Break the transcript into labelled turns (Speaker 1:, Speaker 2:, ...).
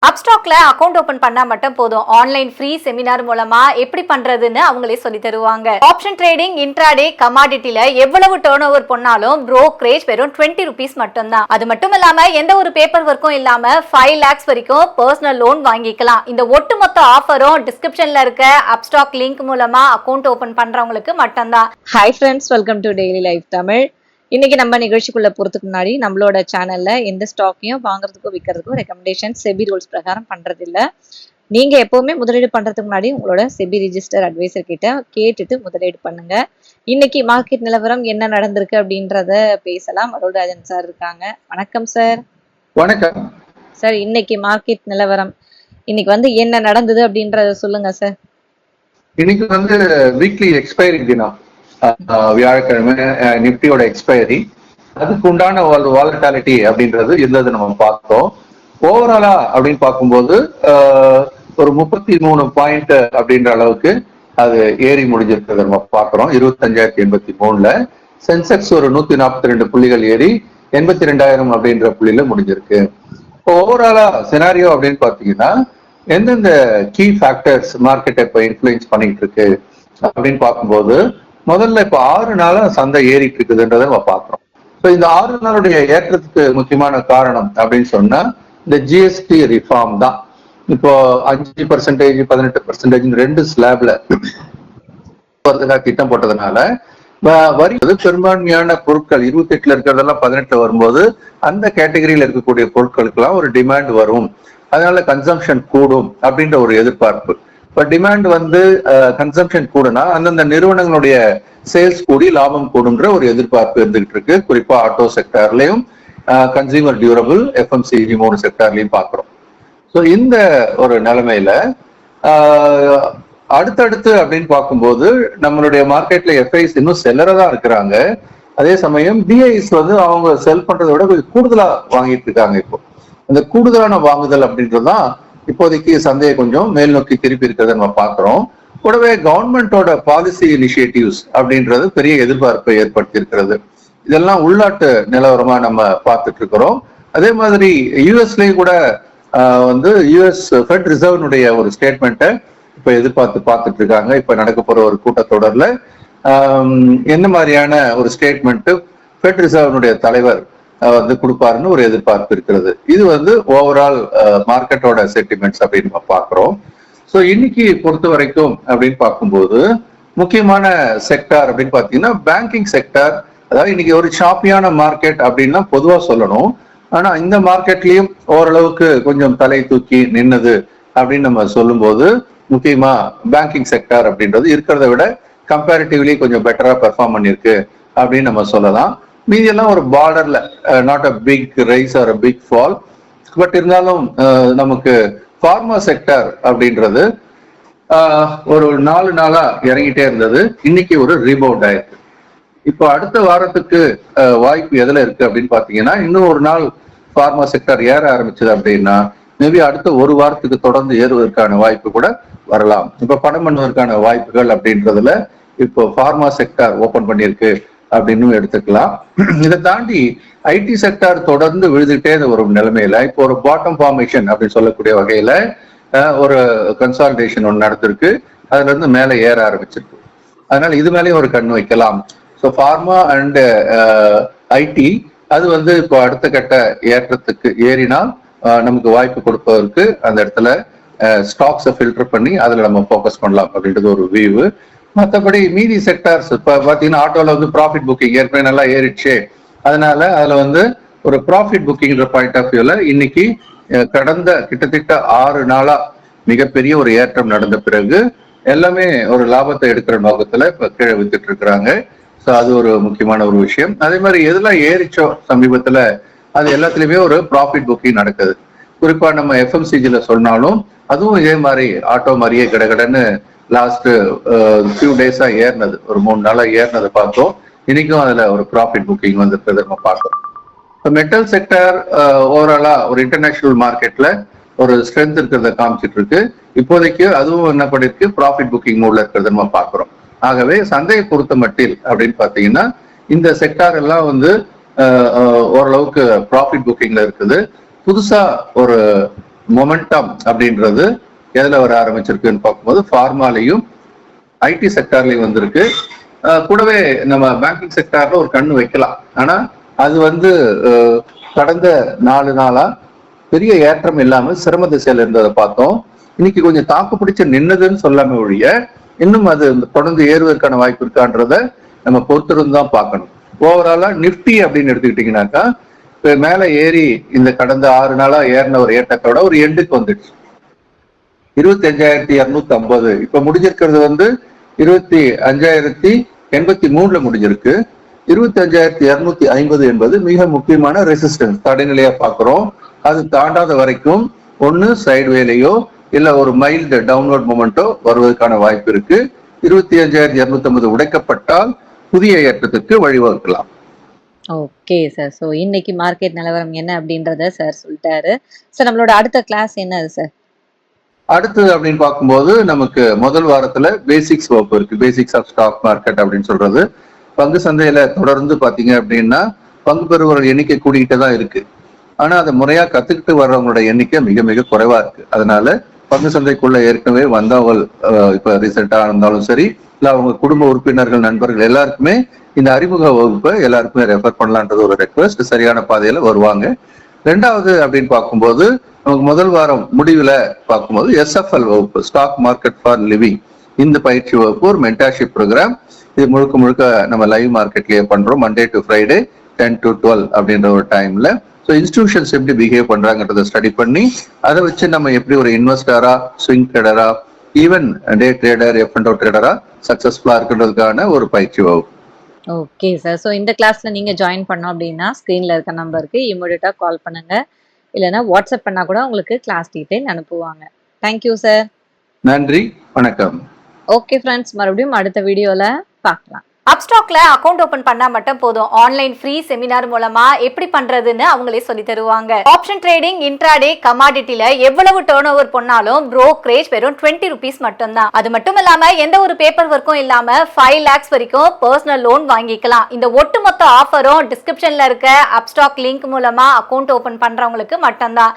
Speaker 1: அப்ஸ்டாக்ல account open பண்ணா மட்டும் போதும். ஆன்லைன் ஃப்ரீ செமினார் மூலமா எப்படி பண்றதுன்னு அவங்களே சொல்லி தருவாங்க. ஆப்ஷன் ட்ரேடிங், இன்ட்ராடே, கமாடிட்டில எவ்வளவு டர்ன் ஓவர் பண்ணாலும் brokerage வெறும் 20 rupees மட்டும் தான். அது மட்டும் இல்லாம எந்த ஒரு பேப்பர் ஒர்க்கும் இல்லாம 5 lakhs வரைக்கும் பர்சனல் லோன் வாங்கிக்கலாம். இந்த ஒட்டுமொத்த ஆஃபரும் டிஸ்கிரிப்ஷன்ல இருக்க அப்ஸ்டாக் லிங்க் மூலமா அக்கௌண்ட் ஓபன் பண்றவங்களுக்கு மட்டும்தான்.
Speaker 2: Hi friends, welcome to daily life Tamil. இன்னைக்கு நம்ம நிகழ்ச்சிக்குள்ள போறதுக்கு முன்னாடி நம்மளோட சேனல்ல எந்த ஸ்டாக்கையும் வாங்குறதுக்கோ விற்கிறதுக்கோ ரெக்கமெண்டேஷன் செபி ரூல்ஸ் பிரகாரம் பண்றது இல்ல. நீங்க எப்பவுமே முதலீடு பண்றதுக்கு முன்னாடி உங்களோட செபி ரிஜிஸ்டர் அட்வைசர் கிட்ட கேட்டுட்டு முதலீடு பண்ணுங்க. இன்னைக்கு மார்க்கெட் நிலவரம் என்ன நடந்திருக்கு அப்படின்றத பேசலாம். அருள்ராஜன் சார் இருக்காங்க. வணக்கம் சார்.
Speaker 3: வணக்கம்
Speaker 2: சார், இன்னைக்கு மார்க்கெட் நிலவரம் இன்னைக்கு என்ன நடந்தது அப்படின்றத சொல்லுங்க சார்.
Speaker 3: இன்னைக்கு வீக்லி எக்ஸ்பைரி தினம், வியாழக்கிழமை நிப்டியோட எக்ஸ்பைரி. அதுக்கு உண்டான வாலட்டாலிட்டி அப்படின்றது இருந்தது நம்ம பார்த்தோம். ஓவராலா அப்படின்னு பார்க்கும்போது ஒரு 33 பாயிண்ட் அப்படின்ற அளவுக்கு அது ஏறி முடிஞ்சிருக்கிறது நம்ம பார்க்கிறோம். 25,083ல சென்செக்ஸ் ஒரு 142 புள்ளிகள் ஏறி 82,000 அப்படின்ற புள்ளியில முடிஞ்சிருக்கு. ஓவராலா சினாரியோ அப்படின்னு பாத்தீங்கன்னா எந்தெந்த கீ ஃபேக்டர்ஸ் மார்க்கெட்டை இப்ப இன்ஃபுளுன்ஸ் பண்ணிட்டு இருக்கு அப்படின்னு பார்க்கும்போது, முதல்ல இப்ப 6 நாளா சந்தை ஏறிட்டு இருக்குதுன்றதை நம்ம பாக்குறோம். ஸோ இந்த 6 நாளுடைய ஏற்றத்துக்கு முக்கியமான காரணம் அப்படின்னு சொன்னா இந்த ஜிஎஸ்டி ரிஃபார்ம் தான். இப்போ 5%, 18% 2 ஸ்லாப்ல வரதுக்காக திட்டம் போட்டதுனால வரி பெரும்பான்மையான பொருட்கள் 28ல இருக்கிறதெல்லாம் 18ல வரும்போது அந்த கேட்டகரியில இருக்கக்கூடிய பொருட்களுக்கு எல்லாம் ஒரு டிமாண்ட் வரும், அதனால கன்சம்ஷன் கூடும் அப்படின்ற ஒரு எதிர்பார்ப்பு. இப்போ டிமாண்ட் கன்சம்ஷன் கூடுனா அந்தந்த நிறுவனங்களுடைய சேல்ஸ் கூடி லாபம் கூடுன்ற ஒரு எதிர்பார்ப்பு இருந்துகிட்டு இருக்கு. குறிப்பா ஆட்டோ செக்டார்லயும் கன்சியூமர் டியூரபிள் எஃப்எம்சிஜி 3 செக்டார்லயும் பாக்குறோம். ஸோ இந்த ஒரு நிலைமையில அடுத்தடுத்து அப்படின்னு பார்க்கும்போது நம்மளுடைய மார்க்கெட்ல எஃப்ஐஸ் இன்னும் செல்லரா தான் இருக்கிறாங்க. அதே சமயம் டிஐஸ் அவங்க செல் பண்றதை விட கொஞ்சம் கூடுதலா வாங்கிட்டு இருக்காங்க. இப்போ அந்த கூடுதலான வாங்குதல் அப்படின்றதுதான் இப்போதைக்கு சந்தையை கொஞ்சம் மேல் நோக்கி திருப்பி இருக்கிறத நம்ம பார்க்கிறோம். கூடவே கவர்மெண்டோட பாலிசி இனிஷியேட்டிவ்ஸ் அப்படின்றது பெரிய எதிர்பார்ப்பை ஏற்படுத்தி இருக்கிறது. இதெல்லாம் உள்நாட்டு நிலவரமா நம்ம பார்த்துட்டு இருக்கிறோம். அதே மாதிரி யூஎஸ்லயும் கூட யூஎஸ் ஃபெட் ரிசர்வ்னுடைய ஒரு ஸ்டேட்மெண்ட்டை இப்ப எதிர்பார்த்து பார்த்துட்டு இருக்காங்க. இப்ப நடக்க போற ஒரு கூட்டத்தொடர்ல என்ன மாதிரியான ஒரு ஸ்டேட்மெண்ட் ஃபெட் ரிசர்வ்னுடைய தலைவர் கொடுப்பாருன்னு ஒரு எதிர்பார்ப்பு இருக்கிறது. இது ஓவரால் மார்க்கெட்டோட சென்டிமெண்ட்ஸ் அப்படின்னு நம்ம பார்க்கிறோம். ஸோ இன்னைக்கு பொறுத்த வரைக்கும் அப்படின்னு பார்க்கும்போது முக்கியமான செக்டார் அப்படின்னு பார்த்தீங்கன்னா பேங்கிங் செக்டார். அதாவது இன்னைக்கு ஒரு ஷாப்பியான மார்க்கெட் அப்படின்னா பொதுவாக சொல்லணும். ஆனா இந்த மார்க்கெட்லயும் ஓரளவுக்கு கொஞ்சம் தலை தூக்கி நின்னது அப்படின்னு நம்ம சொல்லும்போது முக்கியமா பேங்கிங் செக்டார் அப்படின்றது இருக்கிறத விட கம்பேரிட்டிவ்லி கொஞ்சம் பெட்டரா பெர்ஃபார்ம் பண்ணிருக்கு அப்படின்னு நம்ம சொல்லலாம். மீதி எல்லாம் ஒரு பார்டர்ல, not a big rise or a big fall. But இருந்தாலும் நமக்கு ஃபார்மா செக்டர் அப்படின்றது ஒரு 4 நாளா இறங்கிட்டே இருந்தது. இன்னைக்கு ஒரு ரீபவுண்ட் ஆயிருக்கு. இப்போ அடுத்த வாரத்துக்கு வாய்ப்பு எதுல இருக்கு அப்படின்னு பாத்தீங்கன்னா, இன்னும் ஒரு நாள் ஃபார்மா செக்டர் ஏற ஆரம்பிச்சது அப்படின்னா மேபி அடுத்த ஒரு வாரத்துக்கு தொடர்ந்து ஏறுவதற்கான வாய்ப்பு கூட வரலாம். இப்ப பணம் பண்ணுவதற்கான வாய்ப்புகள் அப்படின்றதுல இப்போ ஃபார்மா செக்டர் ஓபன் பண்ணியிருக்கு அப்படின்னு எடுத்துக்கலாம். இதை தாண்டி ஐடி செக்டார் தொடர்ந்து விழுதுட்டே வரும் நிலைமையில இப்போ ஒரு பாட்டம் ஃபார்மேஷன் அப்படின்னு சொல்லக்கூடிய வகையில ஒரு கன்சாலிடேஷன் ஒன்று நடந்திருக்கு. அதுல இருந்து மேல ஏற ஆரம்பிச்சிருக்கு. அதனால இது மேலேயும் ஒரு கண் வைக்கலாம். ஸோ ஃபார்மா அண்ட் ஐடி அது இப்போ அடுத்த கட்ட ஏற்றத்துக்கு ஏறினால் நமக்கு வாய்ப்பு கொடுப்பதற்கு அந்த இடத்துல ஸ்டாக்ஸை ஃபில்டர் பண்ணி அதுல நம்ம ஃபோக்கஸ் பண்ணலாம் அப்படின்றது ஒரு வியூ. மற்றபடி மீதி செக்டார்ஸ் இப்போ பார்த்தீங்கன்னா ஆட்டோல ப்ராஃபிட் புக்கிங் ஏற்கனவே நல்லா ஏறிடுச்சு. அதனால அதுல ஒரு ப்ராஃபிட் புக்கிங்ன்ற பாயிண்ட் ஆஃப் வியூல இன்னைக்கு கடந்த கிட்டத்தட்ட 6 நாளா மிகப்பெரிய ஒரு ஏற்றம் நடந்த பிறகு எல்லாமே ஒரு லாபத்தை எடுக்கிற நோக்கத்துல இப்ப கீழே வித்துட்டு இருக்கிறாங்க. ஸோ அது ஒரு முக்கியமான ஒரு விஷயம். அதே மாதிரி எதெல்லாம் ஏறிச்சோ சமீபத்துல அது எல்லாத்துலயுமே ஒரு ப்ராஃபிட் புக்கிங் நடக்குது. குறிப்பா நம்ம எஃப்எம்சிஜில சொன்னாலும் அதுவும் இதே மாதிரி ஆட்டோ மாதிரியே கடகடன்னு லாஸ்ட் ஃபியூ டேஸா ஏறினது, ஒரு 3 நாளா ஏறினதை பார்த்தோம். இன்னைக்கும் அதுல ஒரு ப்ராஃபிட் புக்கிங் வந்திருக்கிறது நம்ம பார்க்கிறோம். இப்போ மெட்டல் செக்டர் ஓவராலா ஒரு இன்டர்நேஷனல் மார்க்கெட்ல ஒரு ஸ்ட்ரென்த் இருக்கிறத காமிச்சிட்டு இருக்கு. இப்போதைக்கு அதுவும் என்ன பண்ணிருக்கு, ப்ராஃபிட் புக்கிங் மூட்ல இருக்கிறத நம்ம பார்க்கிறோம். ஆகவே சந்தையை பொறுத்த மட்டில் அப்படின்னு பாத்தீங்கன்னா இந்த செக்டார் எல்லாம் ஓரளவுக்கு ப்ராஃபிட் புக்கிங்ல இருக்குது. புதுசா ஒரு மொமெண்டம் அப்படின்றது எதுல வர ஆரம்பிச்சிருக்குன்னு பார்க்கும்போது ஃபார்மாலையும் ஐடி செக்டார்லயும் வந்திருக்கு. கூடவே நம்ம பேங்கிங் செக்டார்ல ஒரு கண்ணு வைக்கலாம். ஆனா அது வந்து கடந்த 4 நாளா பெரிய ஏற்றம் இல்லாம சிரம திசையில இருந்ததை பார்த்தோம். இன்னைக்கு கொஞ்சம் தாக்கு பிடிச்ச நின்னதுன்னு சொல்லாம ஒழிய இன்னும் அது தொடர்ந்து ஏறுவதற்கான வாய்ப்பு இருக்கான்றத நம்ம பொறுத்திருந்தான் பார்க்கணும். ஓவராலா நிப்டி அப்படின்னு எடுத்துக்கிட்டீங்கன்னாக்கா மேல ஏறி இந்த கடந்த 6 நாளா ஏறின ஒரு ஏற்றத்தோட ஒரு எண்டுக்கு வந்துடுச்சு. 25,250 இப்ப முடிஞ்சிருக்கிறது வந்து 25,083 முடிஞ்சிருக்கு. 25,250 என்பது மிக முக்கியமான ரெசிஸ்டன்ஸ் தடைநிலையா பாக்குறோம். அது தாண்டாத வரைக்கும் ஒண்ணு சைட்வேலையோ இல்ல ஒரு மைல்டு டவுன்வர்ட் மொமெண்டோ வருவதற்கான வாய்ப்பு இருக்கு. 25,250 உடைக்கப்பட்டால் புதிய ஏற்றத்துக்கு வழிவகுக்கலாம்.
Speaker 2: Okay sir. ஸோ இன்னைக்கு மார்க்கெட் நிலவரம் என்ன அப்படின்றத சார் சொல்லிட்டாரு. சார் நம்மளோட அடுத்த கிளாஸ் என்னது சார்?
Speaker 3: அடுத்தது அப்படின்னு பார்க்கும்போது நமக்கு முதல் வாரத்துல பேசிக்ஸ் வகுப்பு இருக்கு. பேசிக்ஸ் ஆஃப் ஸ்டாக் மார்க்கெட் அப்படின்னு சொல்றது. பங்கு சந்தையில தொடர்ந்து பாத்தீங்க அப்படின்னா பங்கு பெறுவர்கள் எண்ணிக்கை கூடிக்கிட்டே தான் இருக்கு. ஆனா அதை முறையா கத்துக்கிட்டு வர்றவங்களோட எண்ணிக்கை மிக மிக குறைவா இருக்கு. அதனால பங்கு சந்தைக்குள்ள ஏற்கனவே வந்தவங்க இப்ப ரீசெண்டா இருந்தாலும் சரி இல்ல அவங்க குடும்ப உறுப்பினர்கள் நண்பர்கள் எல்லாருக்குமே இந்த அறிமுக வகுப்பை எல்லாருக்குமே ரெஃபர் பண்ணலான்றது ஒரு ரெக்வஸ்ட். சரியான பாதையில வருவாங்க. ரெண்டாவது அப்படின்னு பார்க்கும்போது நமக்கு முதல் வாரம் முடிவுல பார்க்கும்போது SFL வகுப்பு, ஸ்டாக் மார்க்கெட் ஃபார் லிவிங், இந்த பயிற்சி வகுப்பு ஒரு மென்டார்ஷிப் ப்ரோக்ராம். இது முழுக்க முழுக்க நம்ம லைவ் மார்க்கெட்லயே பண்றோம். மண்டே டு ஃப்ரைடே 10 to 12 அப்படின்ற ஒரு டைம்ல. ஸோ இன்ஸ்டிடியூஷன்ஸ் எப்படி பிஹேவ் பண்றாங்கன்றத ஸ்டடி பண்ணி அதை வச்சு நம்ம எப்படி ஒரு இன்வெஸ்டரா, ஸ்விங் ட்ரேடரா, ஈவன் டே ட்ரேடர், F&O ட்ரேடரா சக்சஸ்ஃபுல்லா இருக்குன்றதுக்கான ஒரு பயிற்சி வகுப்பு.
Speaker 2: Okay sir. ஸோ இந்த கிளாஸ்ல நீங்க ஜாயின் பண்ணோம் அப்படின்னா ஸ்க்ரீன்ல இருக்க நம்பருக்கு இமீடியட்டா கால் பண்ணுங்க. இல்லைன்னா வாட்ஸ்அப் பண்ணா கூட உங்களுக்கு கிளாஸ் டீடைல் அனுப்புவாங்க. Thank you sir.
Speaker 3: நன்றி, வணக்கம்.
Speaker 2: ஓகே ஃப்ரெண்ட்ஸ், மறுபடியும் அடுத்த வீடியோல பார்க்கலாம்.
Speaker 1: அப்ஸ்டாக்ல அக்கௌண்ட் ஓபன் பண்ணா மட்டும் போதும். ஆன்லைன் ஃப்ரீ செமினார் மூலமா எப்படி பண்றதுன்னு அவங்களே சொல்லி தருவாங்க. ஆப்ஷன் ட்ரேடிங், இன்ட்ராடே, கமாடிட்டில எவ்வளவு டர்ன் ஓவர் பண்ணாலும் ப்ரோக்கரேஜ் வெறும் 20 rupees மட்டும்தான். அது மட்டும் இல்லாம எந்த ஒரு பேப்பர் ஒர்க்கும் இல்லாம 5 lakhs வரைக்கும் பர்சனல் லோன் வாங்கிக்கலாம். இந்த ஒட்டுமொத்த ஆஃபரும் டிஸ்கிரிப்ஷன்ல இருக்க அப்ஸ்டாக் லிங்க் மூலமா அக்கௌண்ட் ஓபன் பண்றவங்களுக்கு மட்டும்தான்.